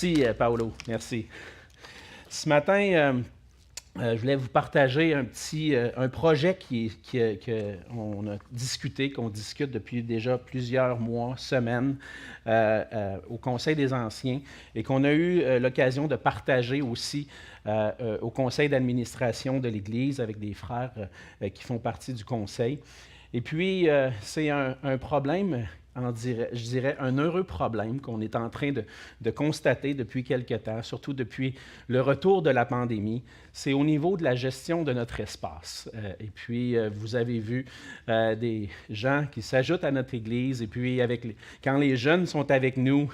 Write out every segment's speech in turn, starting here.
Merci, Paolo. Merci. Ce matin, je voulais vous partager un projet qu'on a discuté, qu'on discute depuis déjà plusieurs mois, semaines, au Conseil des Anciens et qu'on a eu l'occasion de partager aussi au Conseil d'administration de l'Église avec des frères qui font partie du Conseil. Et puis, c'est un problème, je dirais un heureux problème qu'on est en train de constater depuis quelque temps, surtout depuis le retour de la pandémie. C'est au niveau de la gestion de notre espace. Et puis, vous avez vu des gens qui s'ajoutent à notre Église. Et puis, quand les jeunes sont avec nous,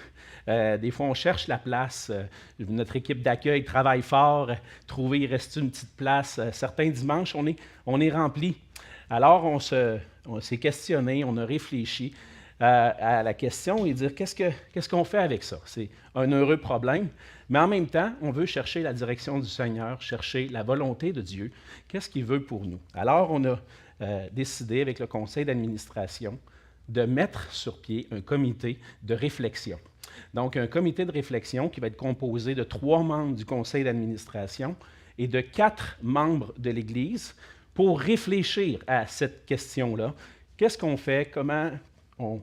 des fois, on cherche la place. Notre équipe d'accueil travaille fort. Trouver, il reste une petite place. Certains dimanches, on est rempli. Alors, on s'est questionné, on a réfléchi à la question et dire qu'est-ce qu'on fait avec ça? C'est un heureux problème, mais en même temps, on veut chercher la direction du Seigneur, chercher la volonté de Dieu. Qu'est-ce qu'il veut pour nous? Alors, on a décidé avec le conseil d'administration de mettre sur pied un comité de réflexion. Donc, un comité de réflexion qui va être composé de 3 membres du conseil d'administration et de 4 membres de l'Église, pour réfléchir à cette question-là. Qu'est-ce qu'on fait? Comment on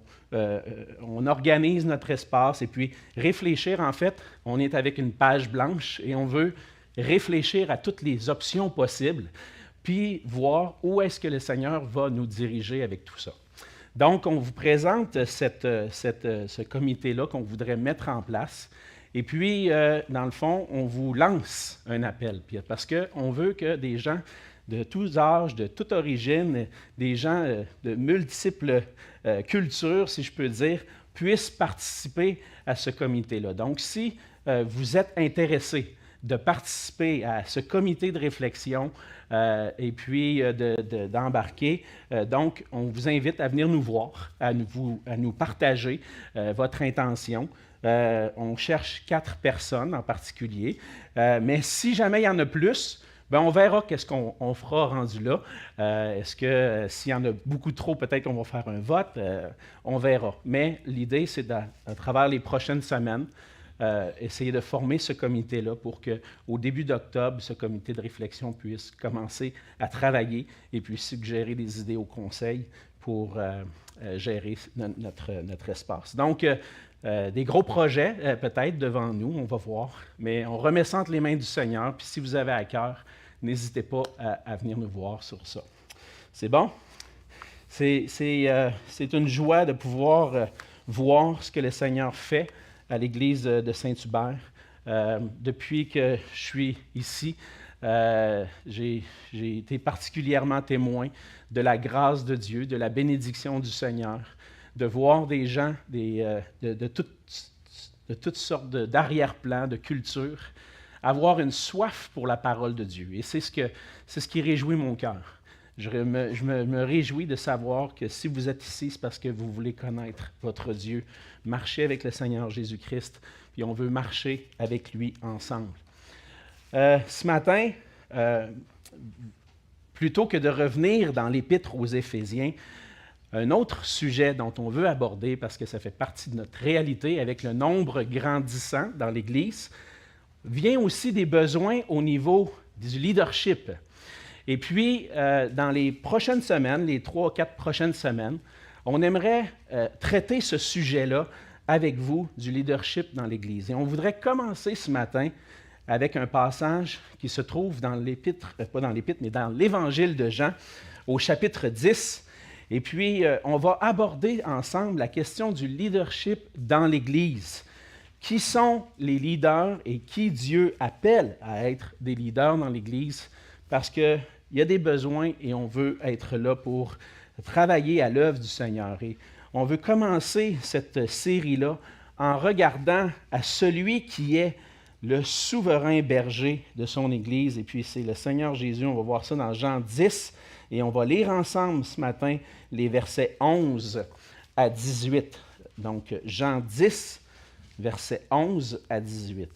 organise notre espace? Et puis réfléchir, en fait, on est avec une page blanche et on veut réfléchir à toutes les options possibles, puis voir où est-ce que le Seigneur va nous diriger avec tout ça. Donc, on vous présente ce comité-là qu'on voudrait mettre en place. Et puis, dans le fond, on vous lance un appel, parce qu'on veut que des gens de tous âges, de toute origine, des gens de multiples cultures, si je peux dire, puissent participer à ce comité-là. Donc, si vous êtes intéressé de participer à ce comité de réflexion et puis d'embarquer, donc, on vous invite à venir nous voir, à nous partager votre intention. On cherche 4 personnes en particulier, mais si jamais il y en a plus, bien, on verra qu'est-ce qu'on fera rendu là. Est-ce que s'il y en a beaucoup trop, peut-être qu'on va faire un vote. On verra. Mais l'idée, c'est à travers les prochaines semaines, essayer de former ce comité-là pour qu'au début d'octobre, ce comité de réflexion puisse commencer à travailler et puis suggérer des idées au conseil pour gérer notre espace. Donc, des gros projets peut-être devant nous, on va voir, mais on remet ça entre les mains du Seigneur, puis si vous avez à cœur, n'hésitez pas à venir nous voir sur ça. C'est bon? C'est une joie de pouvoir voir ce que le Seigneur fait à l'Église de Saint-Hubert. Depuis que je suis ici, j'ai été particulièrement témoin de la grâce de Dieu, de la bénédiction du Seigneur, de voir des gens de toutes sortes d'arrière-plans, de cultures, avoir une soif pour la parole de Dieu. Et c'est ce qui réjouit mon cœur. Je me réjouis de savoir que si vous êtes ici, c'est parce que vous voulez connaître votre Dieu, marcher avec le Seigneur Jésus-Christ, puis on veut marcher avec lui ensemble. Ce matin, plutôt que de revenir dans l'Épître aux Éphésiens, un autre sujet dont on veut aborder, parce que ça fait partie de notre réalité avec le nombre grandissant dans l'Église, vient aussi des besoins au niveau du leadership. Et puis, dans les prochaines semaines, les 3 ou 4 prochaines semaines, on aimerait traiter ce sujet-là avec vous, du leadership dans l'Église. Et on voudrait commencer ce matin avec un passage qui se trouve dans l'Épître, pas dans l'Épître, mais dans l'Évangile de Jean, au chapitre 10. Et puis, on va aborder ensemble la question du leadership dans l'Église. Qui sont les leaders et qui Dieu appelle à être des leaders dans l'Église? Parce qu'il y a des besoins et on veut être là pour travailler à l'œuvre du Seigneur. Et on veut commencer cette série-là en regardant à celui qui est le souverain berger de son Église. Et puis, c'est le Seigneur Jésus. On va voir ça dans Jean 10. Et on va lire ensemble ce matin les versets 11 à 18. Donc, Jean 10, versets 11 à 18.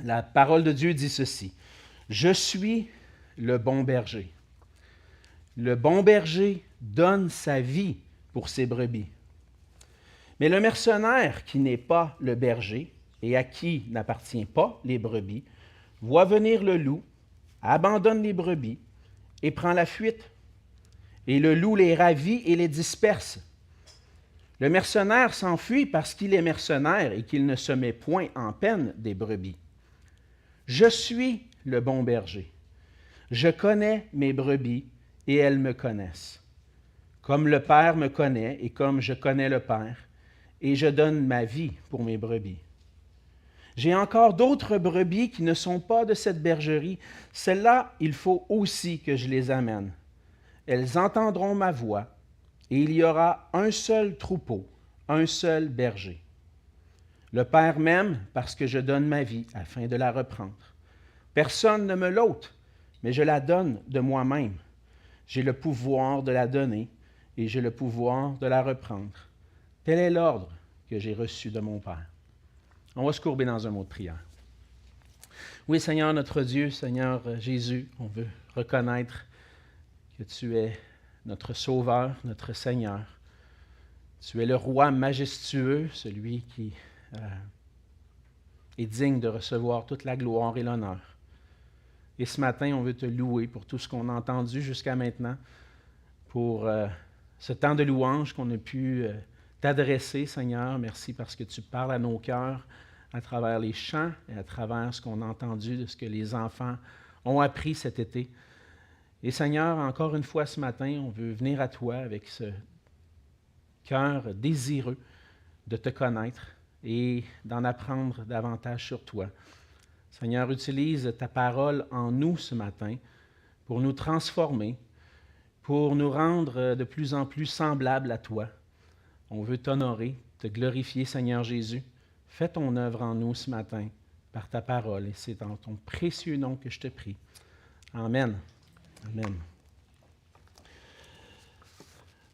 La parole de Dieu dit ceci. « Je suis le bon berger. Le bon berger donne sa vie pour ses brebis. Mais le mercenaire qui n'est pas le berger et à qui n'appartient pas les brebis, voit venir le loup, abandonne les brebis et prend la fuite. Et le loup les ravit et les disperse. Le mercenaire s'enfuit parce qu'il est mercenaire et qu'il ne se met point en peine des brebis. Je suis le bon berger. Je connais mes brebis et elles me connaissent. Comme le Père me connaît et comme je connais le Père, et je donne ma vie pour mes brebis. J'ai encore d'autres brebis qui ne sont pas de cette bergerie. Celles-là, il faut aussi que je les amène. Elles entendront ma voix, et il y aura un seul troupeau, un seul berger. Le Père m'aime parce que je donne ma vie afin de la reprendre. Personne ne me l'ôte, mais je la donne de moi-même. J'ai le pouvoir de la donner et j'ai le pouvoir de la reprendre. Tel est l'ordre que j'ai reçu de mon Père. On va se courber dans un mot de prière. Oui, Seigneur notre Dieu, Seigneur Jésus, on veut reconnaître que tu es notre Sauveur, notre Seigneur. Tu es le Roi majestueux, celui qui est digne de recevoir toute la gloire et l'honneur. Et ce matin, on veut te louer pour tout ce qu'on a entendu jusqu'à maintenant, pour ce temps de louange qu'on a pu t'adresser, Seigneur. Merci parce que tu parles à nos cœurs à travers les chants et à travers ce qu'on a entendu de ce que les enfants ont appris cet été. Et Seigneur, encore une fois ce matin, on veut venir à toi avec ce cœur désireux de te connaître et d'en apprendre davantage sur toi. Seigneur, utilise ta parole en nous ce matin pour nous transformer, pour nous rendre de plus en plus semblables à toi. On veut t'honorer, te glorifier, Seigneur Jésus. Fais ton œuvre en nous ce matin par ta parole, et c'est dans ton précieux nom que je te prie. Amen. Amen.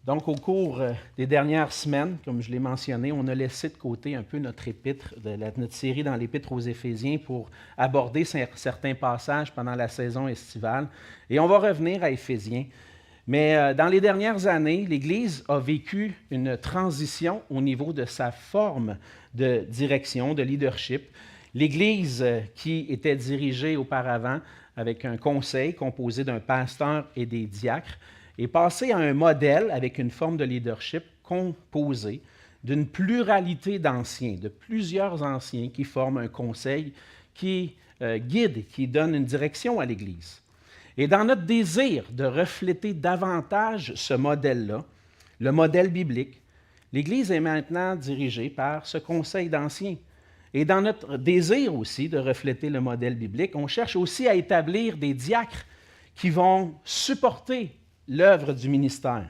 Donc, au cours des dernières semaines, comme je l'ai mentionné, on a laissé de côté un peu notre épître, notre série dans l'Épître aux Éphésiens pour aborder certains passages pendant la saison estivale. Et on va revenir à Éphésiens. Mais dans les dernières années, l'Église a vécu une transition au niveau de sa forme de direction, de leadership. L'Église qui était dirigée auparavant avec un conseil composé d'un pasteur et des diacres, est passée à un modèle avec une forme de leadership composée d'une pluralité d'anciens, de plusieurs anciens qui forment un conseil qui guide, qui donne une direction à l'Église. Et dans notre désir de refléter davantage ce modèle-là, le modèle biblique, l'Église est maintenant dirigée par ce conseil d'anciens. Et dans notre désir aussi de refléter le modèle biblique, on cherche aussi à établir des diacres qui vont supporter l'œuvre du ministère.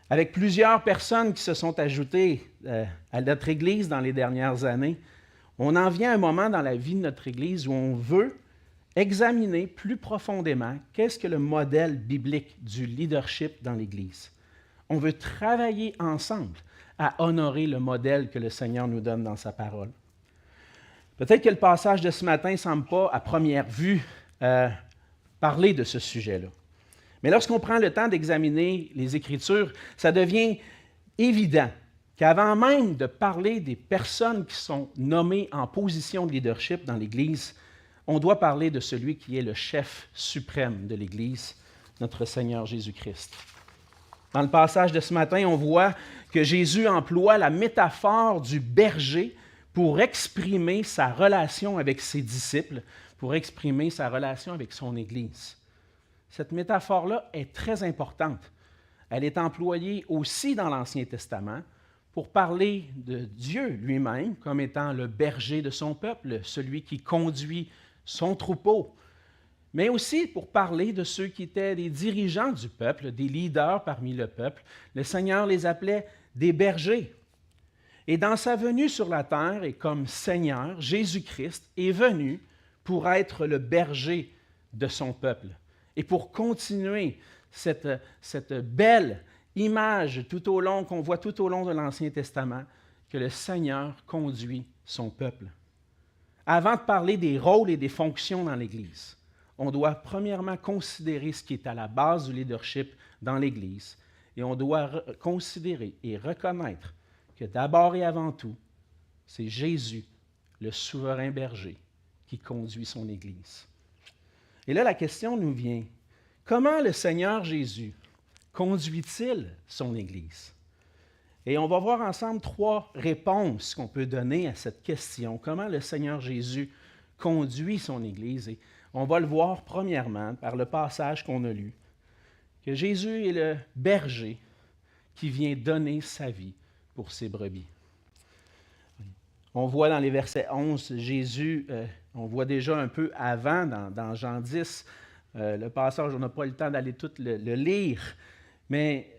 Avec plusieurs personnes qui se sont ajoutées à notre Église dans les dernières années, on en vient à un moment dans la vie de notre Église où on veut examiner plus profondément qu'est-ce que le modèle biblique du leadership dans l'Église. On veut travailler ensemble à honorer le modèle que le Seigneur nous donne dans sa parole. Peut-être que le passage de ce matin ne semble pas, à première vue, parler de ce sujet-là. Mais lorsqu'on prend le temps d'examiner les Écritures, ça devient évident qu'avant même de parler des personnes qui sont nommées en position de leadership dans l'Église, on doit parler de celui qui est le chef suprême de l'Église, notre Seigneur Jésus-Christ. Dans le passage de ce matin, on voit que Jésus emploie la métaphore du berger pour exprimer sa relation avec ses disciples, pour exprimer sa relation avec son Église. Cette métaphore-là est très importante. Elle est employée aussi dans l'Ancien Testament pour parler de Dieu lui-même comme étant le berger de son peuple, celui qui conduit son troupeau, mais aussi pour parler de ceux qui étaient des dirigeants du peuple, des leaders parmi le peuple. Le Seigneur les appelait des bergers. Et dans sa venue sur la terre et comme Seigneur, Jésus-Christ est venu pour être le berger de son peuple et pour continuer cette belle image qu'on voit tout au long de l'Ancien Testament, que le Seigneur conduit son peuple. Avant de parler des rôles et des fonctions dans l'Église, on doit premièrement considérer ce qui est à la base du leadership dans l'Église et on doit considérer et reconnaître que d'abord et avant tout, c'est Jésus, le souverain berger qui conduit son Église. Et là, la question nous vient, comment le Seigneur Jésus conduit-il son Église? Et on va voir ensemble 3 réponses qu'on peut donner à cette question. Comment le Seigneur Jésus conduit son Église? Et on va le voir premièrement par le passage qu'on a lu, que Jésus est le berger qui vient donner sa vie pour ses brebis. On voit dans les versets 11, Jésus, on voit déjà un peu avant, dans Jean 10, le passage, on n'a pas le temps d'aller tout le lire, mais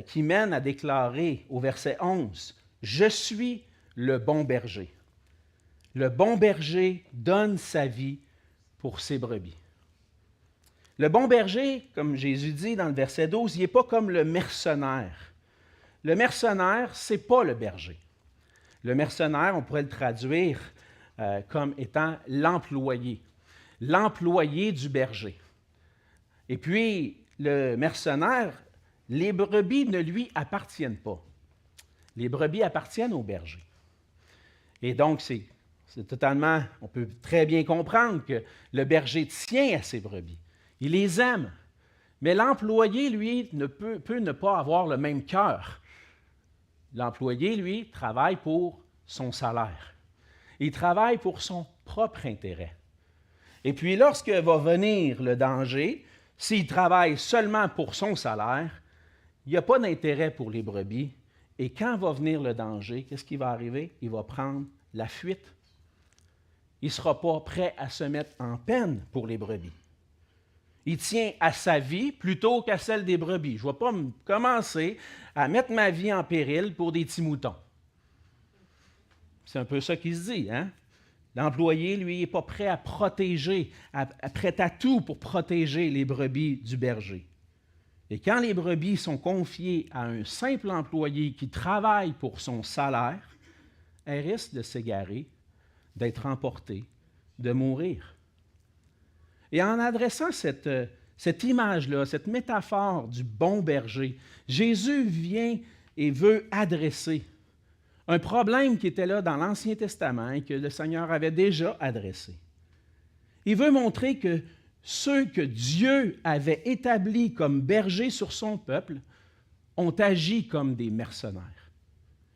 qui mène à déclarer au verset 11, « Je suis le bon berger. Le bon berger donne sa vie pour ses brebis. » Le bon berger, comme Jésus dit dans le verset 12, il n'est pas comme le mercenaire. Le mercenaire, ce n'est pas le berger. Le mercenaire, on pourrait le traduire comme étant l'employé du berger. Et puis, le mercenaire, les brebis ne lui appartiennent pas. Les brebis appartiennent au berger. Et donc, c'est totalement, on peut très bien comprendre que le berger tient à ses brebis. Il les aime. Mais l'employé, lui, peut ne pas avoir le même cœur. L'employé, lui, travaille pour son salaire. Il travaille pour son propre intérêt. Et puis, lorsque va venir le danger, s'il travaille seulement pour son salaire, il n'y a pas d'intérêt pour les brebis. Et quand va venir le danger, qu'est-ce qui va arriver? Il va prendre la fuite. Il ne sera pas prêt à se mettre en peine pour les brebis. Il tient à sa vie plutôt qu'à celle des brebis. Je ne vais pas commencer à mettre ma vie en péril pour des petits moutons. C'est un peu ça qui se dit, hein? L'employé, lui, n'est pas prêt à protéger, prêt à tout pour protéger les brebis du berger. Et quand les brebis sont confiées à un simple employé qui travaille pour son salaire, elles risquent de s'égarer, d'être emportées, de mourir. Et en adressant cette image-là, cette métaphore du bon berger, Jésus vient et veut adresser un problème qui était là dans l'Ancien Testament et que le Seigneur avait déjà adressé. Il veut montrer que ceux que Dieu avait établis comme bergers sur son peuple ont agi comme des mercenaires.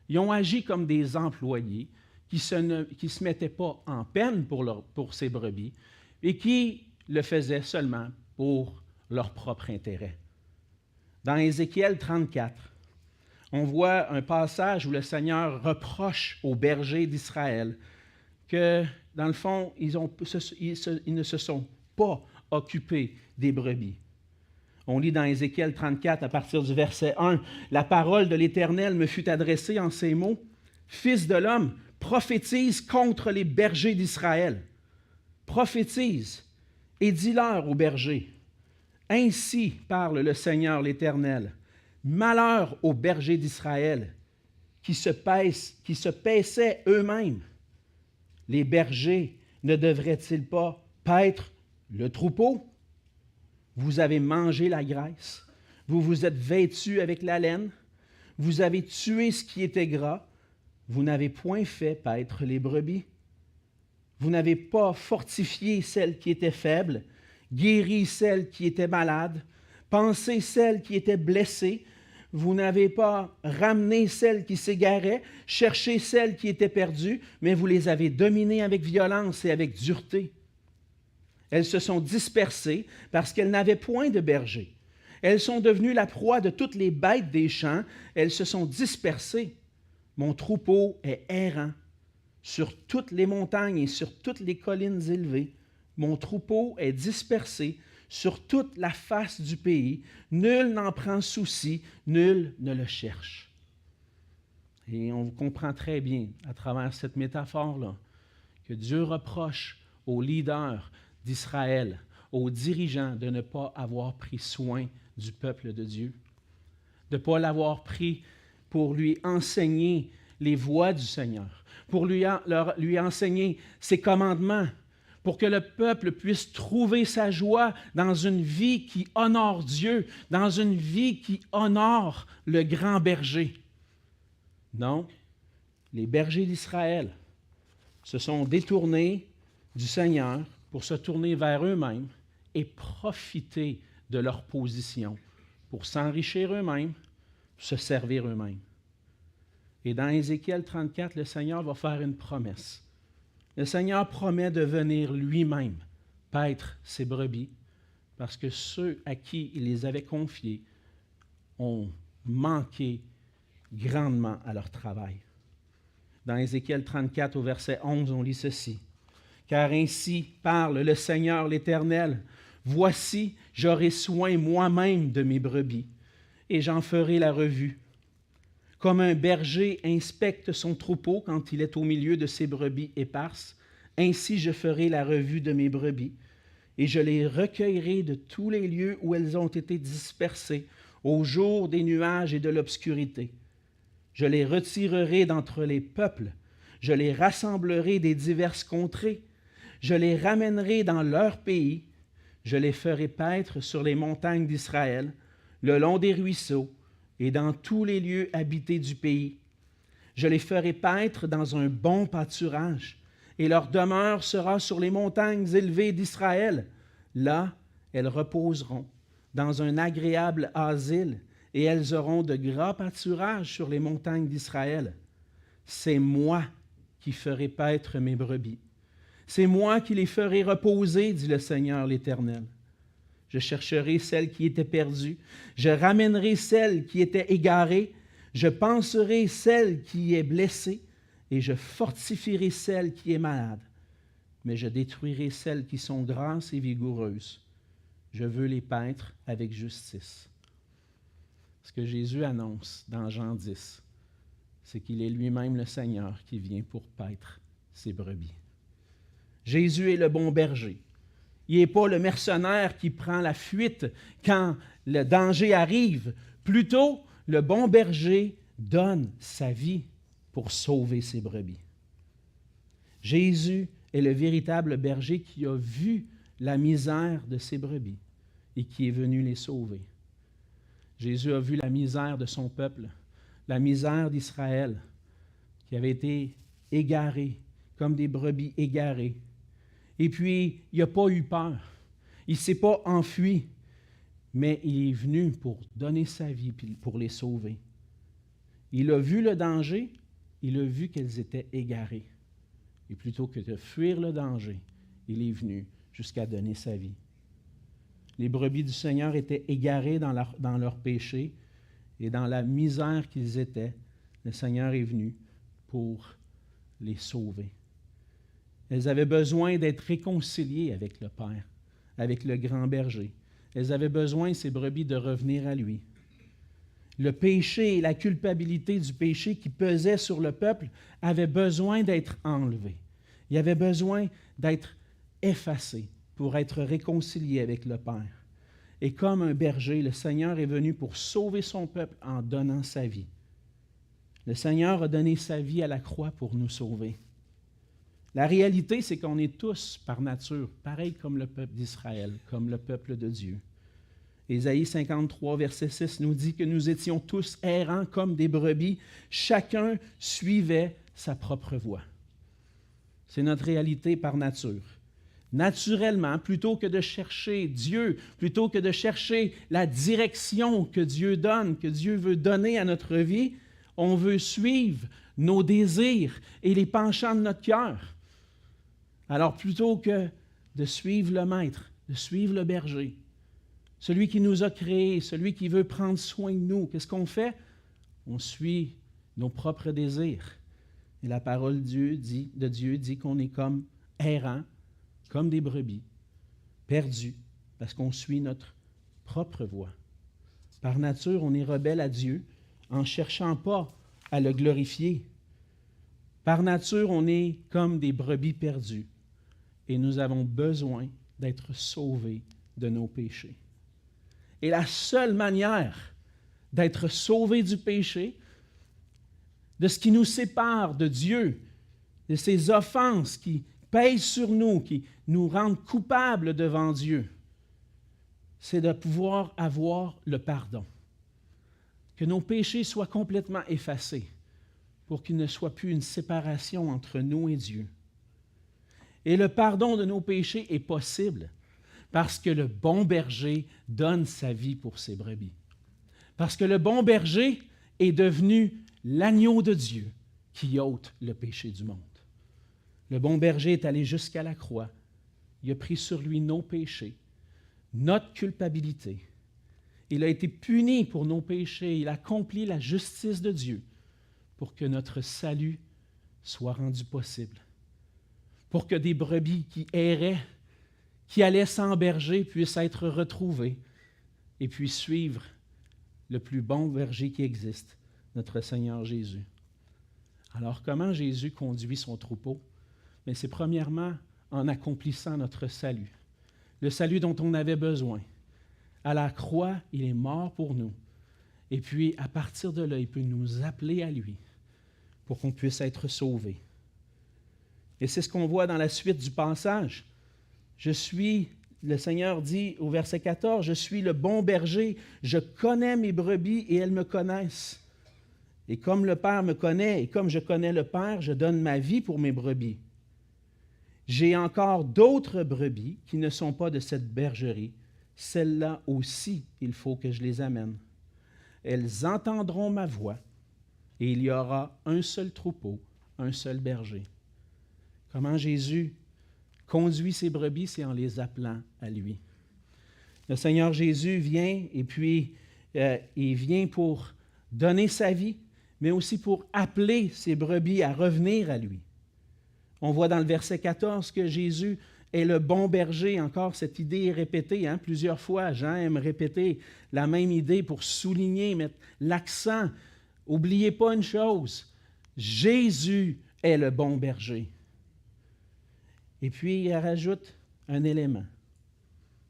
Ils ont agi comme des employés qui ne se mettaient pas en peine pour ses brebis et qui le faisaient seulement pour leur propre intérêt. Dans Ézéchiel 34, on voit un passage où le Seigneur reproche aux bergers d'Israël que, dans le fond, ils ne se sont pas occupés des brebis. On lit dans Ézéchiel 34, à partir du verset 1, « La parole de l'Éternel me fut adressée en ces mots, « Fils de l'homme, prophétise contre les bergers d'Israël. Prophétise et dis-leur aux bergers, ainsi parle le Seigneur l'Éternel, malheur aux bergers d'Israël qui se paissaient eux-mêmes. Les bergers ne devraient-ils pas paître le troupeau? Vous avez mangé la graisse, vous vous êtes vêtus avec la laine, vous avez tué ce qui était gras, vous n'avez point fait paître les brebis. Vous n'avez pas fortifié celles qui étaient faibles, guéri celles qui étaient malades, pansé celles qui étaient blessées. Vous n'avez pas ramené celles qui s'égaraient, cherché celles qui étaient perdues, mais vous les avez dominées avec violence et avec dureté. Elles se sont dispersées parce qu'elles n'avaient point de berger. Elles sont devenues la proie de toutes les bêtes des champs. Elles se sont dispersées. Mon troupeau est errant. Sur toutes les montagnes et sur toutes les collines élevées, mon troupeau est dispersé sur toute la face du pays. Nul n'en prend souci, nul ne le cherche. » Et on comprend très bien à travers cette métaphore-là que Dieu reproche aux leaders d'Israël, aux dirigeants, de ne pas avoir pris soin du peuple de Dieu, de ne pas l'avoir pris pour lui enseigner les voies du Seigneur, pour lui enseigner ses commandements, pour que le peuple puisse trouver sa joie dans une vie qui honore Dieu, dans une vie qui honore le grand berger. Non, les bergers d'Israël se sont détournés du Seigneur pour se tourner vers eux-mêmes et profiter de leur position pour s'enrichir eux-mêmes, pour se servir eux-mêmes. Et dans Ézéchiel 34, le Seigneur va faire une promesse. Le Seigneur promet de venir lui-même paître ses brebis parce que ceux à qui il les avait confiés ont manqué grandement à leur travail. Dans Ézéchiel 34, au verset 11, on lit ceci. « Car ainsi parle le Seigneur l'Éternel. Voici, j'aurai soin moi-même de mes brebis, et j'en ferai la revue. Comme un berger inspecte son troupeau quand il est au milieu de ses brebis éparses, ainsi je ferai la revue de mes brebis, et je les recueillerai de tous les lieux où elles ont été dispersées, au jour des nuages et de l'obscurité. Je les retirerai d'entre les peuples, je les rassemblerai des diverses contrées, je les ramènerai dans leur pays, je les ferai paître sur les montagnes d'Israël, le long des ruisseaux et dans tous les lieux habités du pays. Je les ferai paître dans un bon pâturage, et leur demeure sera sur les montagnes élevées d'Israël. Là, elles reposeront dans un agréable asile, et elles auront de grands pâturages sur les montagnes d'Israël. C'est moi qui ferai paître mes brebis. C'est moi qui les ferai reposer, dit le Seigneur l'Éternel. Je chercherai celle qui était perdue, je ramènerai celle qui était égarée, je panserai celle qui est blessée, et je fortifierai celle qui est malade. Mais je détruirai celles qui sont grasses et vigoureuses. Je veux les paître avec justice. » Ce que Jésus annonce dans Jean 10, c'est qu'il est lui-même le Seigneur qui vient pour paître ses brebis. Jésus est le bon berger. Il n'est pas le mercenaire qui prend la fuite quand le danger arrive. Plutôt, le bon berger donne sa vie pour sauver ses brebis. Jésus est le véritable berger qui a vu la misère de ses brebis et qui est venu les sauver. Jésus a vu la misère de son peuple, la misère d'Israël, qui avait été égaré, comme des brebis égarées. Et puis, il n'a pas eu peur. Il ne s'est pas enfui, mais il est venu pour donner sa vie, pour les sauver. Il a vu le danger, il a vu qu'elles étaient égarées. Et plutôt que de fuir le danger, il est venu jusqu'à donner sa vie. Les brebis du Seigneur étaient égarées dans leur péché et dans la misère qu'ils étaient. Le Seigneur est venu pour les sauver. Elles avaient besoin d'être réconciliées avec le Père, avec le grand berger. Elles avaient besoin, ces brebis, de revenir à lui. Le péché et la culpabilité du péché qui pesait sur le peuple avaient besoin d'être enlevés. Il avait besoin d'être effacés pour être réconciliés avec le Père. Et comme un berger, le Seigneur est venu pour sauver son peuple en donnant sa vie. Le Seigneur a donné sa vie à la croix pour nous sauver. La réalité, c'est qu'on est tous, par nature, pareil comme le peuple d'Israël, comme le peuple de Dieu. Ésaïe 53, verset 6 nous dit que nous étions tous errants comme des brebis, chacun suivait sa propre voie. C'est notre réalité par nature. Naturellement, plutôt que de chercher Dieu, plutôt que de chercher la direction que Dieu donne, que Dieu veut donner à notre vie, on veut suivre nos désirs et les penchants de notre cœur. Alors, plutôt que de suivre le Maître, de suivre le berger, celui qui nous a créés, celui qui veut prendre soin de nous, qu'est-ce qu'on fait? On suit nos propres désirs. Et la parole de Dieu dit qu'on est comme errants, comme des brebis, perdus, parce qu'on suit notre propre voie. Par nature, on est rebelle à Dieu en ne cherchant pas à le glorifier. Par nature, on est comme des brebis perdues et nous avons besoin d'être sauvés de nos péchés. Et la seule manière d'être sauvés du péché, de ce qui nous sépare de Dieu, de ces offenses qui pèsent sur nous, qui nous rendent coupables devant Dieu, c'est de pouvoir avoir le pardon. Que nos péchés soient complètement effacés pour qu'il ne soit plus une séparation entre nous et Dieu. Et le pardon de nos péchés est possible parce que le bon berger donne sa vie pour ses brebis. Parce que le bon berger est devenu l'agneau de Dieu qui ôte le péché du monde. Le bon berger est allé jusqu'à la croix. Il a pris sur lui nos péchés, notre culpabilité. Il a été puni pour nos péchés. Il a accompli la justice de Dieu pour que notre salut soit rendu possible. Pour que des brebis qui erraient, qui allaient sans berger, puissent être retrouvées et puissent suivre le plus bon berger qui existe, notre Seigneur Jésus. Alors, comment Jésus conduit son troupeau? Bien, c'est premièrement en accomplissant notre salut, le salut dont on avait besoin. À la croix, il est mort pour nous. Et puis, à partir de là, il peut nous appeler à lui pour qu'on puisse être sauvés. Et c'est ce qu'on voit dans la suite du passage. Le Seigneur dit au verset 14, « Je suis le bon berger, je connais mes brebis et elles me connaissent. Et comme le Père me connaît et comme je connais le Père, je donne ma vie pour mes brebis. J'ai encore d'autres brebis qui ne sont pas de cette bergerie. Celles-là aussi, il faut que je les amène. Elles entendront ma voix et il y aura un seul troupeau, un seul berger. » Comment Jésus conduit ses brebis, c'est en les appelant à lui. Le Seigneur Jésus vient et puis il vient pour donner sa vie, mais aussi pour appeler ses brebis à revenir à lui. On voit dans le verset 14 que Jésus est le bon berger. Encore, cette idée est répétée plusieurs fois. Jean aime répéter la même idée pour souligner, mettre l'accent. N'oubliez pas une chose, Jésus est le bon berger. Et puis, il rajoute un élément.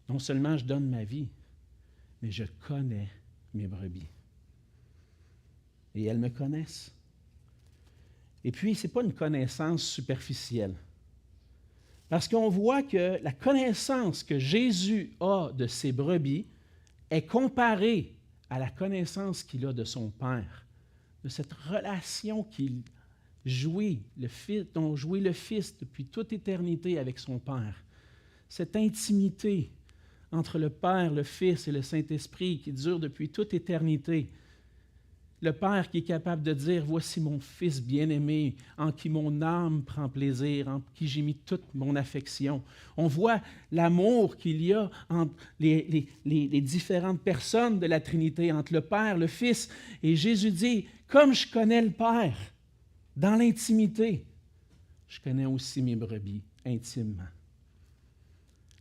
Non seulement je donne ma vie, mais je connais mes brebis. Et elles me connaissent. Et puis, ce n'est pas une connaissance superficielle. Parce qu'on voit que la connaissance que Jésus a de ses brebis est comparée à la connaissance qu'il a de son Père, de cette relation qu'il dont jouit le Fils depuis toute éternité avec son Père. Cette intimité entre le Père, le Fils et le Saint-Esprit qui dure depuis toute éternité. Le Père qui est capable de dire « Voici mon Fils bien-aimé, en qui mon âme prend plaisir, en qui j'ai mis toute mon affection. » On voit l'amour qu'il y a entre les différentes personnes de la Trinité, entre le Père, le Fils. Et Jésus dit « Comme je connais le Père, dans l'intimité, je connais aussi mes brebis intimement. »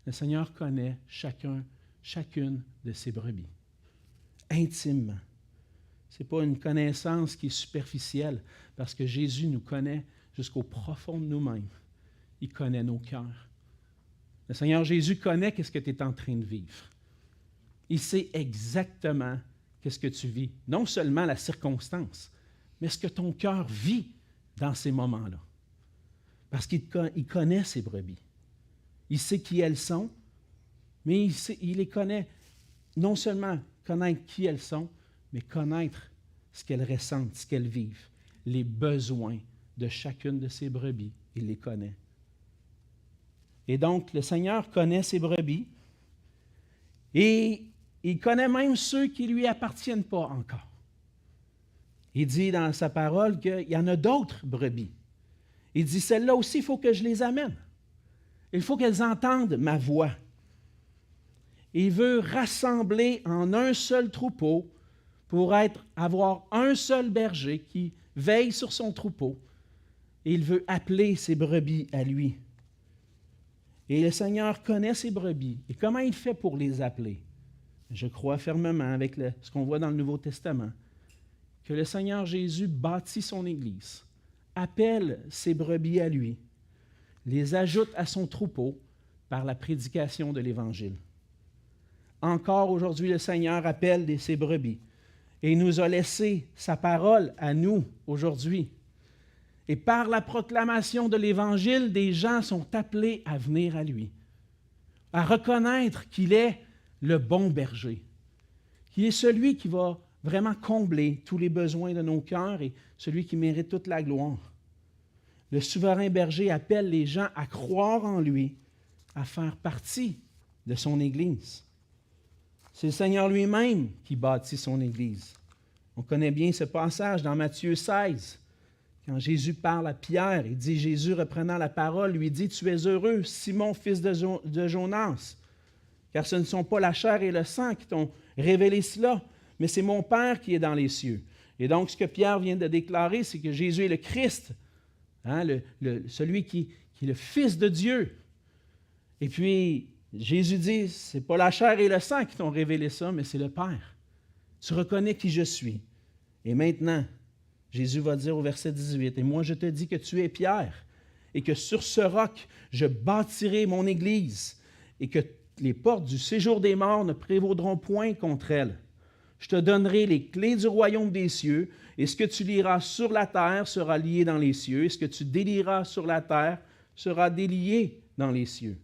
Le Seigneur connaît chacune de ses brebis, intimement. Ce n'est pas une connaissance qui est superficielle, parce que Jésus nous connaît jusqu'au profond de nous-mêmes. Il connaît nos cœurs. Le Seigneur Jésus connaît ce que tu es en train de vivre. Il sait exactement ce que tu vis. Non seulement la circonstance, mais ce que ton cœur vit dans ces moments-là. Parce qu'il connaît ses brebis. Il sait qui elles sont, mais il les connaît. Non seulement connaître qui elles sont, mais connaître ce qu'elles ressentent, ce qu'elles vivent, les besoins de chacune de ces brebis, il les connaît. Et donc, le Seigneur connaît ses brebis et il connaît même ceux qui ne lui appartiennent pas encore. Il dit dans sa parole qu'il y en a d'autres brebis. Il dit, celles-là aussi, il faut que je les amène. Il faut qu'elles entendent ma voix. Il veut rassembler en un seul troupeau pour avoir un seul berger qui veille sur son troupeau. Et il veut appeler ses brebis à lui. Et le Seigneur connaît ses brebis. Et comment il fait pour les appeler? Je crois fermement avec ce qu'on voit dans le Nouveau Testament, que le Seigneur Jésus bâtit son Église, appelle ses brebis à lui, les ajoute à son troupeau par la prédication de l'Évangile. Encore aujourd'hui, le Seigneur appelle ses brebis et il nous a laissé sa parole à nous aujourd'hui. Et par la proclamation de l'Évangile, des gens sont appelés à venir à lui, à reconnaître qu'il est le bon berger, qu'il est celui qui va vraiment combler tous les besoins de nos cœurs et celui qui mérite toute la gloire. Le souverain berger appelle les gens à croire en lui, à faire partie de son Église. C'est le Seigneur lui-même qui bâtit son Église. On connaît bien ce passage dans Matthieu 16. Quand Jésus parle à Pierre, il dit, Jésus reprenant la parole, lui dit, « Tu es heureux, Simon, fils de Jonas, car ce ne sont pas la chair et le sang qui t'ont révélé cela, mais c'est mon Père qui est dans les cieux. » Et donc, ce que Pierre vient de déclarer, c'est que Jésus est le Christ, hein, celui qui est le Fils de Dieu. Et puis, Jésus dit, ce n'est pas la chair et le sang qui t'ont révélé ça, mais c'est le Père. Tu reconnais qui je suis. Et maintenant, Jésus va dire au verset 18, « Et moi je te dis que tu es Pierre, et que sur ce roc, je bâtirai mon Église, et que les portes du séjour des morts ne prévaudront point contre elle. Je te donnerai les clés du royaume des cieux, et ce que tu lieras sur la terre sera lié dans les cieux, et ce que tu délieras sur la terre sera délié dans les cieux. »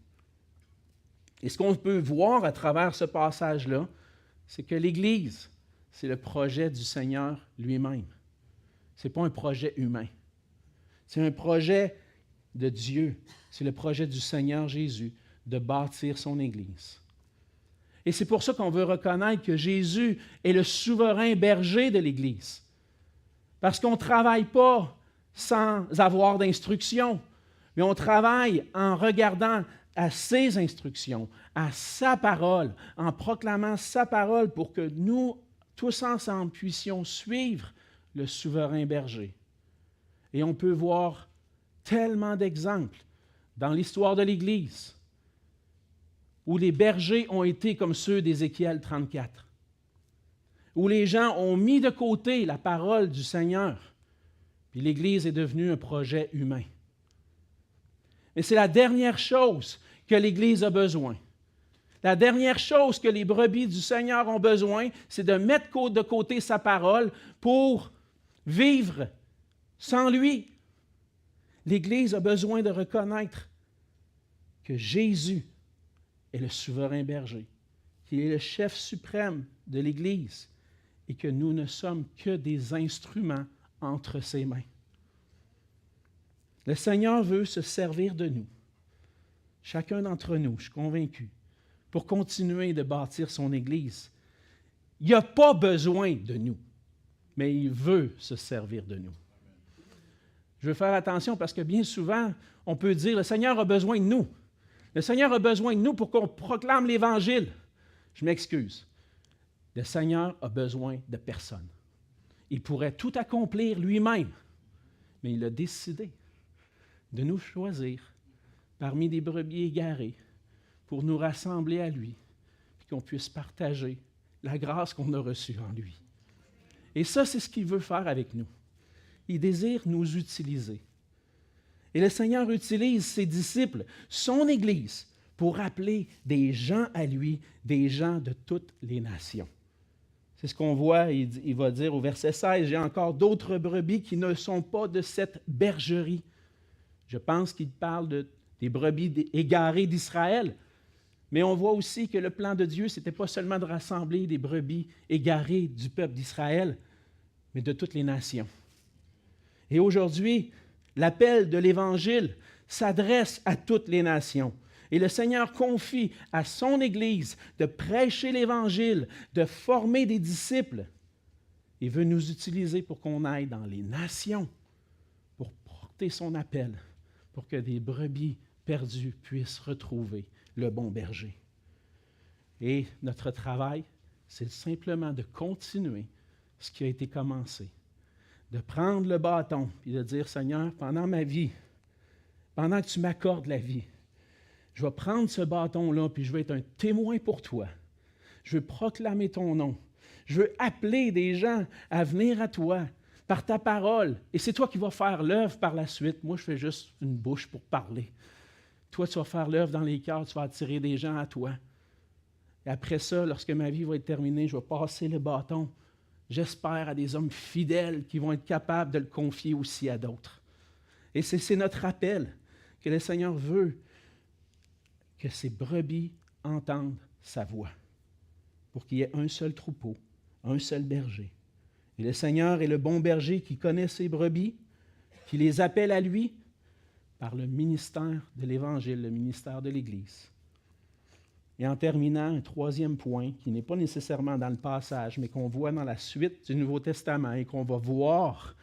Et ce qu'on peut voir à travers ce passage-là, c'est que l'Église, c'est le projet du Seigneur lui-même. Ce n'est pas un projet humain. C'est un projet de Dieu. C'est le projet du Seigneur Jésus de bâtir son Église. Et c'est pour ça qu'on veut reconnaître que Jésus est le souverain berger de l'Église. Parce qu'on ne travaille pas sans avoir d'instructions, mais on travaille en regardant à ses instructions, à sa parole, en proclamant sa parole pour que nous, tous ensemble, puissions suivre le souverain berger. Et on peut voir tellement d'exemples dans l'histoire de l'Église où les bergers ont été comme ceux d'Ézéchiel 34, où les gens ont mis de côté la parole du Seigneur, puis l'Église est devenue un projet humain. Mais c'est la dernière chose que l'Église a besoin. La dernière chose que les brebis du Seigneur ont besoin, c'est de mettre de côté sa parole pour vivre sans lui. L'Église a besoin de reconnaître que Jésus est le souverain berger, qu'il est le chef suprême de l'Église et que nous ne sommes que des instruments entre ses mains. Le Seigneur veut se servir de nous, chacun d'entre nous, je suis convaincu, pour continuer de bâtir son Église. Il n'a pas besoin de nous, mais il veut se servir de nous. Je veux faire attention parce que bien souvent, on peut dire, le Seigneur a besoin de nous. Le Seigneur a besoin de nous pour qu'on proclame l'Évangile. Je m'excuse. Le Seigneur a besoin de personne. Il pourrait tout accomplir lui-même, mais il a décidé de nous choisir parmi des brebis égarées pour nous rassembler à lui et qu'on puisse partager la grâce qu'on a reçue en lui. Et ça, c'est ce qu'il veut faire avec nous. Il désire nous utiliser. Et le Seigneur utilise ses disciples, son Église, pour appeler des gens à lui, des gens de toutes les nations. C'est ce qu'on voit, il va dire au verset 16, « J'ai encore d'autres brebis qui ne sont pas de cette bergerie. » Je pense qu'il parle des brebis égarées d'Israël. Mais on voit aussi que le plan de Dieu, ce n'était pas seulement de rassembler des brebis égarées du peuple d'Israël, mais de toutes les nations. Et aujourd'hui, l'appel de l'Évangile s'adresse à toutes les nations. Et le Seigneur confie à son Église de prêcher l'Évangile, de former des disciples. Il veut nous utiliser pour qu'on aille dans les nations, pour porter son appel, pour que des brebis perdues puissent retrouver le bon berger. Et notre travail, c'est simplement de continuer ce qui a été commencé, de prendre le bâton et de dire, Seigneur, pendant ma vie, pendant que tu m'accordes la vie, je vais prendre ce bâton-là puis je vais être un témoin pour toi. Je veux proclamer ton nom. Je veux appeler des gens à venir à toi par ta parole. Et c'est toi qui vas faire l'œuvre par la suite. Moi, je fais juste une bouche pour parler. Toi, tu vas faire l'œuvre dans les cœurs, tu vas attirer des gens à toi. Et après ça, lorsque ma vie va être terminée, je vais passer le bâton, j'espère, à des hommes fidèles qui vont être capables de le confier aussi à d'autres. Et c'est notre appel que le Seigneur veut que ces brebis entendent sa voix pour qu'il y ait un seul troupeau, un seul berger. Et le Seigneur est le bon berger qui connaît ses brebis, qui les appelle à lui, par le ministère de l'Évangile, le ministère de l'Église. Et en terminant, un troisième point, qui n'est pas nécessairement dans le passage, mais qu'on voit dans la suite du Nouveau Testament et qu'on va voir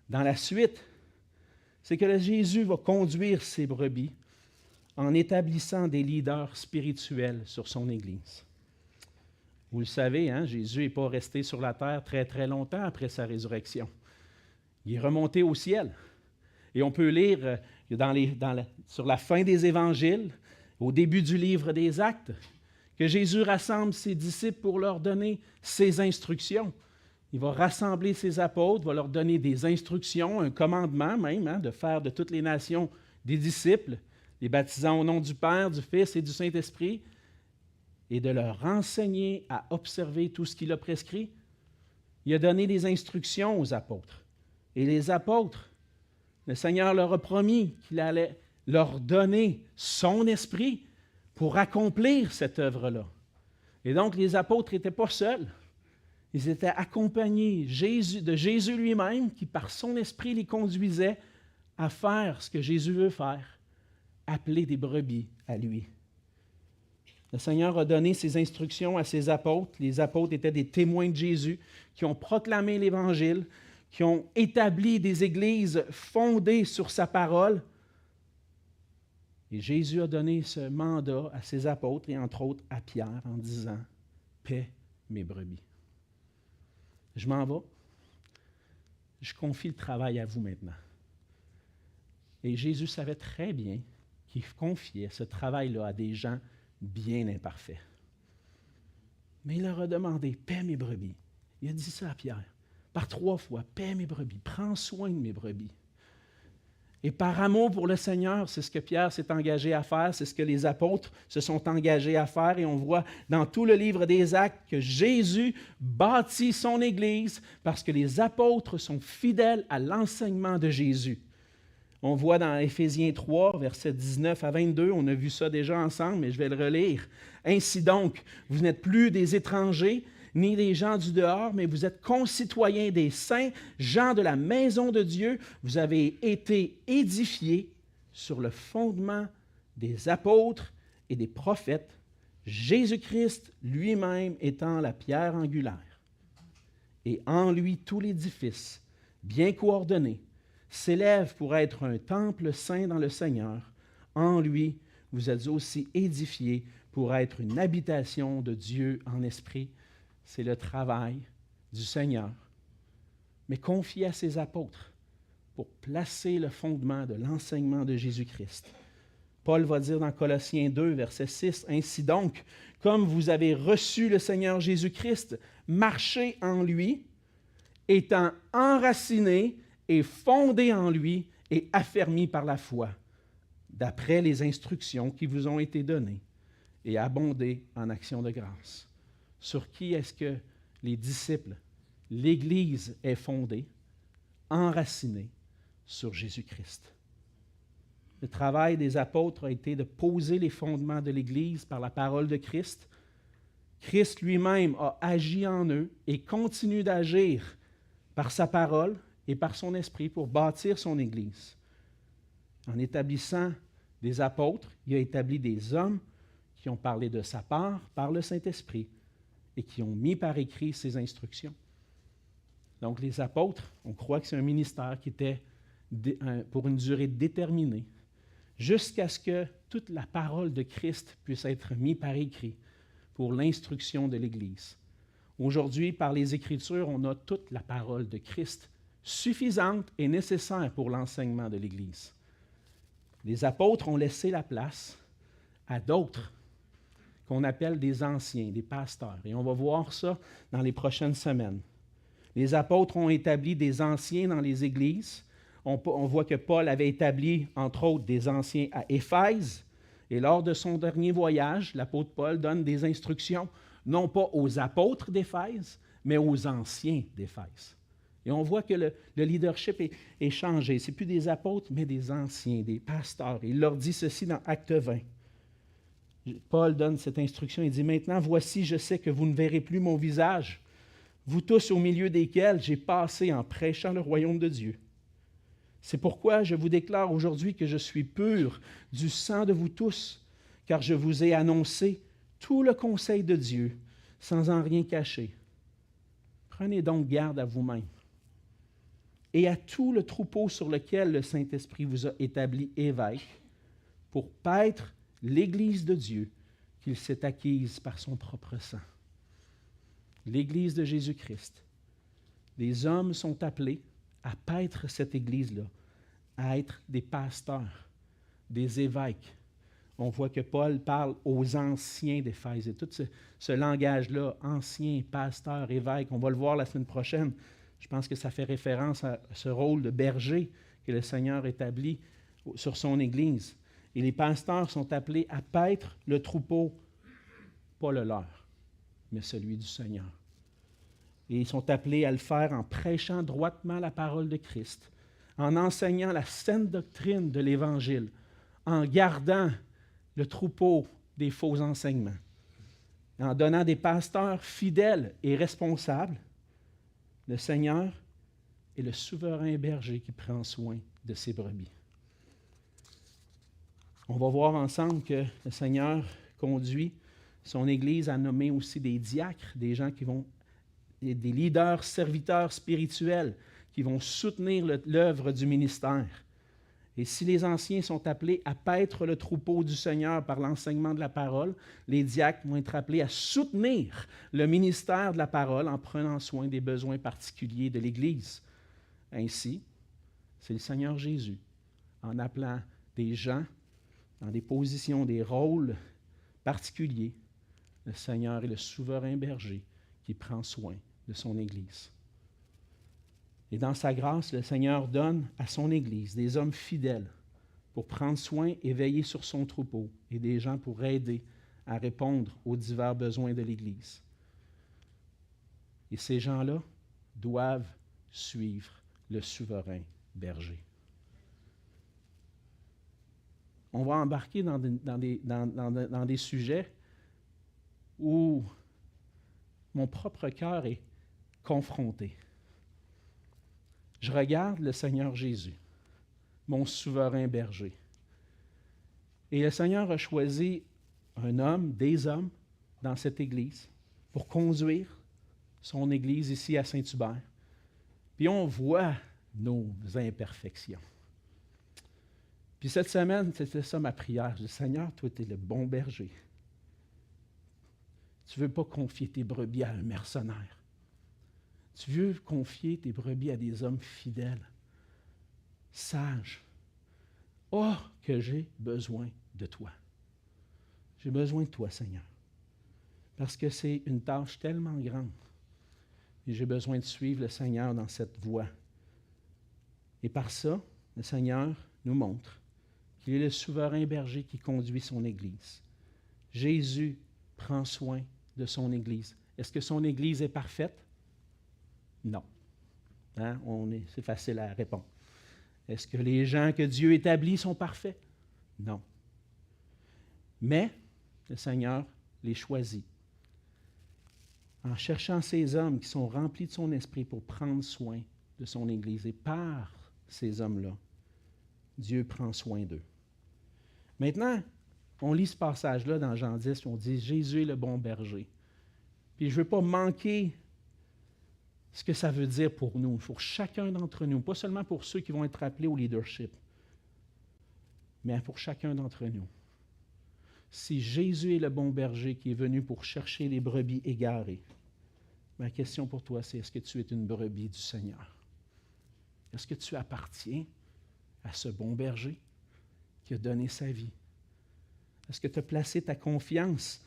dans la suite, c'est que Jésus va conduire ses brebis en établissant des leaders spirituels sur son Église. Vous le savez, hein, Jésus n'est pas resté sur la terre très, très longtemps après sa résurrection. Il est remonté au ciel. Et on peut lire sur la fin des évangiles, au début du livre des Actes, que Jésus rassemble ses disciples pour leur donner ses instructions. Il va rassembler ses apôtres, va leur donner des instructions, un commandement même, hein, de faire de toutes les nations des disciples, les baptisant au nom du Père, du Fils et du Saint-Esprit, et de leur enseigner à observer tout ce qu'il a prescrit. Il a donné des instructions aux apôtres. Et les apôtres, le Seigneur leur a promis qu'il allait leur donner son esprit pour accomplir cette œuvre-là. Et donc, les apôtres n'étaient pas seuls. Ils étaient accompagnés de Jésus lui-même, qui par son esprit les conduisait à faire ce que Jésus veut faire, appeler des brebis à lui. Le Seigneur a donné ses instructions à ses apôtres. Les apôtres étaient des témoins de Jésus qui ont proclamé l'Évangile, qui ont établi des églises fondées sur sa parole. Et Jésus a donné ce mandat à ses apôtres et entre autres à Pierre en disant « Paix mes brebis ». Je m'en vais. Je confie le travail à vous maintenant. Et Jésus savait très bien qu'il confiait ce travail-là à des gens bien imparfaits. Mais il leur a demandé « Paix mes brebis ». Il a dit ça à Pierre, par 3 fois, « Paix mes brebis, prends soin de mes brebis ». Et par amour pour le Seigneur, c'est ce que Pierre s'est engagé à faire, c'est ce que les apôtres se sont engagés à faire. Et on voit dans tout le livre des Actes que Jésus bâtit son Église parce que les apôtres sont fidèles à l'enseignement de Jésus. On voit dans Éphésiens 3, versets 19 à 22, on a vu ça déjà ensemble, mais je vais le relire. « Ainsi donc, vous n'êtes plus des étrangers, ni des gens du dehors, mais vous êtes concitoyens des saints, gens de la maison de Dieu. Vous avez été édifiés sur le fondement des apôtres et des prophètes, Jésus-Christ lui-même étant la pierre angulaire. Et en lui, tout l'édifice, bien coordonné, s'élève pour être un temple saint dans le Seigneur. En lui, vous êtes aussi édifiés pour être une habitation de Dieu en esprit. » C'est le travail du Seigneur, mais confié à ses apôtres pour placer le fondement de l'enseignement de Jésus-Christ. Paul va dire dans Colossiens 2, verset 6, « Ainsi donc, comme vous avez reçu le Seigneur Jésus-Christ, marchez en lui, étant enracinés et fondés en lui et affermis par la foi, d'après les instructions qui vous ont été données, et abondez en actions de grâce. » Sur qui est-ce que les disciples, l'Église est fondée, enracinée sur Jésus-Christ. Le travail des apôtres a été de poser les fondements de l'Église par la parole de Christ. Christ lui-même a agi en eux et continue d'agir par sa parole et par son esprit pour bâtir son Église. En établissant des apôtres, il a établi des hommes qui ont parlé de sa part par le Saint-Esprit et qui ont mis par écrit ses instructions. Donc les apôtres, on croit que c'est un ministère qui était pour une durée déterminée, jusqu'à ce que toute la parole de Christ puisse être mise par écrit pour l'instruction de l'Église. Aujourd'hui, par les Écritures, on a toute la parole de Christ suffisante et nécessaire pour l'enseignement de l'Église. Les apôtres ont laissé la place à d'autres qu'on appelle des anciens, des pasteurs. Et on va voir ça dans les prochaines semaines. Les apôtres ont établi des anciens dans les églises. On voit que Paul avait établi, entre autres, des anciens à Éphèse. Et lors de son dernier voyage, l'apôtre Paul donne des instructions, non pas aux apôtres d'Éphèse, mais aux anciens d'Éphèse. Et on voit que le leadership est changé. Ce n'est plus des apôtres, mais des anciens, des pasteurs. Il leur dit ceci dans Acte 20. Paul donne cette instruction, il dit « Maintenant, voici, je sais que vous ne verrez plus mon visage, vous tous au milieu desquels j'ai passé en prêchant le royaume de Dieu. C'est pourquoi je vous déclare aujourd'hui que je suis pur du sang de vous tous, car je vous ai annoncé tout le conseil de Dieu, sans en rien cacher. Prenez donc garde à vous-même et à tout le troupeau sur lequel le Saint-Esprit vous a établi évêque, pour paître l'Église de Dieu qu'il s'est acquise par son propre sang. L'Église de Jésus-Christ. Les hommes sont appelés à paître cette Église-là, à être des pasteurs, des évêques. On voit que Paul parle aux anciens d'Éphèse. Et tout ce langage-là, anciens, pasteurs, évêques, on va le voir la semaine prochaine. Je pense que ça fait référence à ce rôle de berger que le Seigneur établit sur son Église. Et les pasteurs sont appelés à paître le troupeau, pas le leur, mais celui du Seigneur. Et ils sont appelés à le faire en prêchant droitement la parole de Christ, en enseignant la saine doctrine de l'Évangile, en gardant le troupeau des faux enseignements, en donnant des pasteurs fidèles et responsables. Le Seigneur est le souverain berger qui prend soin de ses brebis. On va voir ensemble que le Seigneur conduit son Église à nommer aussi des diacres, des gens qui vont, des leaders, serviteurs spirituels, qui vont soutenir l'œuvre du ministère. Et si les anciens sont appelés à paître le troupeau du Seigneur par l'enseignement de la parole, les diacres vont être appelés à soutenir le ministère de la parole en prenant soin des besoins particuliers de l'Église. Ainsi, c'est le Seigneur Jésus, en appelant des gens dans des positions, des rôles particuliers, le Seigneur est le souverain berger qui prend soin de son Église. Et dans sa grâce, le Seigneur donne à son Église des hommes fidèles pour prendre soin et veiller sur son troupeau et des gens pour aider à répondre aux divers besoins de l'Église. Et ces gens-là doivent suivre le souverain berger. On va embarquer dans des sujets où mon propre cœur est confronté. Je regarde le Seigneur Jésus, mon souverain berger. Et le Seigneur a choisi un homme, des hommes, dans cette Église pour conduire son Église ici à Saint-Hubert. Puis on voit nos imperfections. Puis cette semaine, c'était ça ma prière. Je dis, Seigneur, toi, tu es le bon berger. Tu ne veux pas confier tes brebis à un mercenaire. Tu veux confier tes brebis à des hommes fidèles, sages. Oh, que j'ai besoin de toi. J'ai besoin de toi, Seigneur. Parce que c'est une tâche tellement grande. Et j'ai besoin de suivre le Seigneur dans cette voie. Et par ça, le Seigneur nous montre qu'il est le souverain berger qui conduit son Église. Jésus prend soin de son Église. Est-ce que son Église est parfaite? Non. Hein? C'est facile à répondre. Est-ce que les gens que Dieu établit sont parfaits? Non. Mais le Seigneur les choisit. En cherchant ces hommes qui sont remplis de son esprit pour prendre soin de son Église. Et par ces hommes-là, Dieu prend soin d'eux. Maintenant, on lit ce passage-là dans Jean 10, on dit « Jésus est le bon berger ». Puis je ne veux pas manquer ce que ça veut dire pour nous, pour chacun d'entre nous, pas seulement pour ceux qui vont être appelés au leadership, mais pour chacun d'entre nous. Si Jésus est le bon berger qui est venu pour chercher les brebis égarées, ma question pour toi, c'est est-ce que tu es une brebis du Seigneur? Est-ce que tu appartiens à ce bon berger qui a donné sa vie? Est-ce que tu as placé ta confiance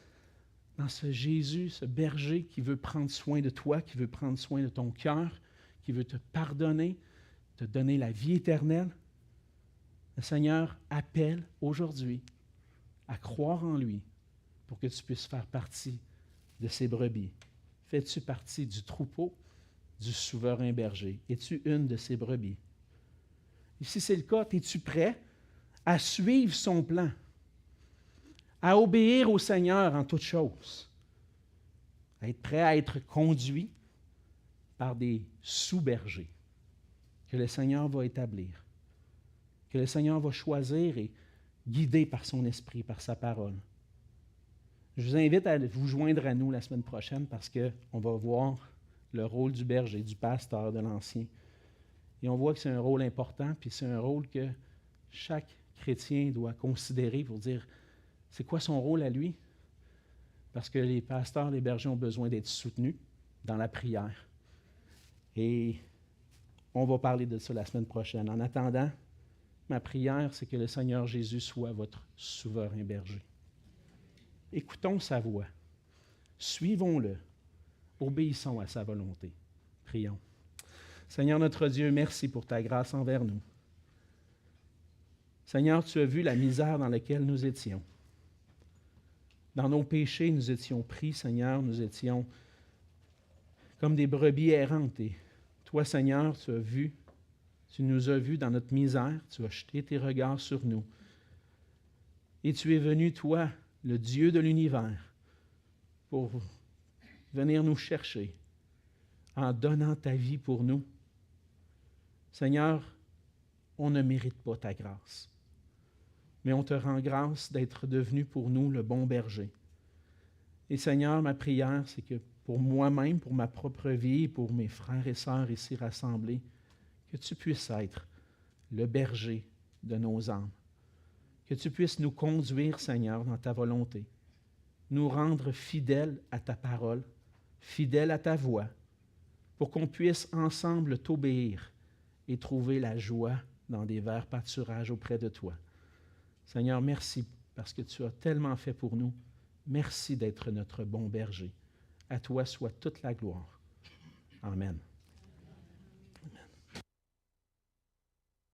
dans ce Jésus, ce berger qui veut prendre soin de toi, qui veut prendre soin de ton cœur, qui veut te pardonner, te donner la vie éternelle? Le Seigneur appelle aujourd'hui à croire en lui pour que tu puisses faire partie de ses brebis. Fais-tu partie du troupeau du souverain berger? Es-tu une de ses brebis? Et si c'est le cas, es-tu prêt à suivre son plan, à obéir au Seigneur en toutes choses, à être prêt à être conduit par des sous-bergers que le Seigneur va établir que le Seigneur va choisir et guider par son esprit, par sa parole. Je vous invite à vous joindre à nous la semaine prochaine parce qu'on va voir le rôle du berger, du pasteur, de l'ancien. Et on voit que c'est un rôle important, puis c'est un rôle que chaque chrétien doit considérer pour dire, c'est quoi son rôle à lui? Parce que les pasteurs, les bergers ont besoin d'être soutenus dans la prière. Et on va parler de ça la semaine prochaine. En attendant, ma prière, c'est que le Seigneur Jésus soit votre souverain berger. Écoutons sa voix. Suivons-le. Obéissons à sa volonté. Prions. Seigneur notre Dieu, merci pour ta grâce envers nous. Seigneur, tu as vu la misère dans laquelle nous étions. Dans nos péchés, nous étions pris, Seigneur, nous étions comme des brebis errantes. Et toi, Seigneur, tu nous as vus dans notre misère, tu as jeté tes regards sur nous. Et tu es venu, toi, le Dieu de l'univers, pour venir nous chercher en donnant ta vie pour nous. Seigneur, on ne mérite pas ta grâce, mais on te rend grâce d'être devenu pour nous le bon berger. Et Seigneur, ma prière, c'est que pour moi-même, pour ma propre vie, pour mes frères et sœurs ici rassemblés, que tu puisses être le berger de nos âmes. Que tu puisses nous conduire, Seigneur, dans ta volonté, nous rendre fidèles à ta parole, fidèles à ta voix, pour qu'on puisse ensemble t'obéir et trouver la joie dans des verts pâturages auprès de toi. Seigneur, merci parce que tu as tellement fait pour nous. Merci d'être notre bon berger. À toi soit toute la gloire. Amen.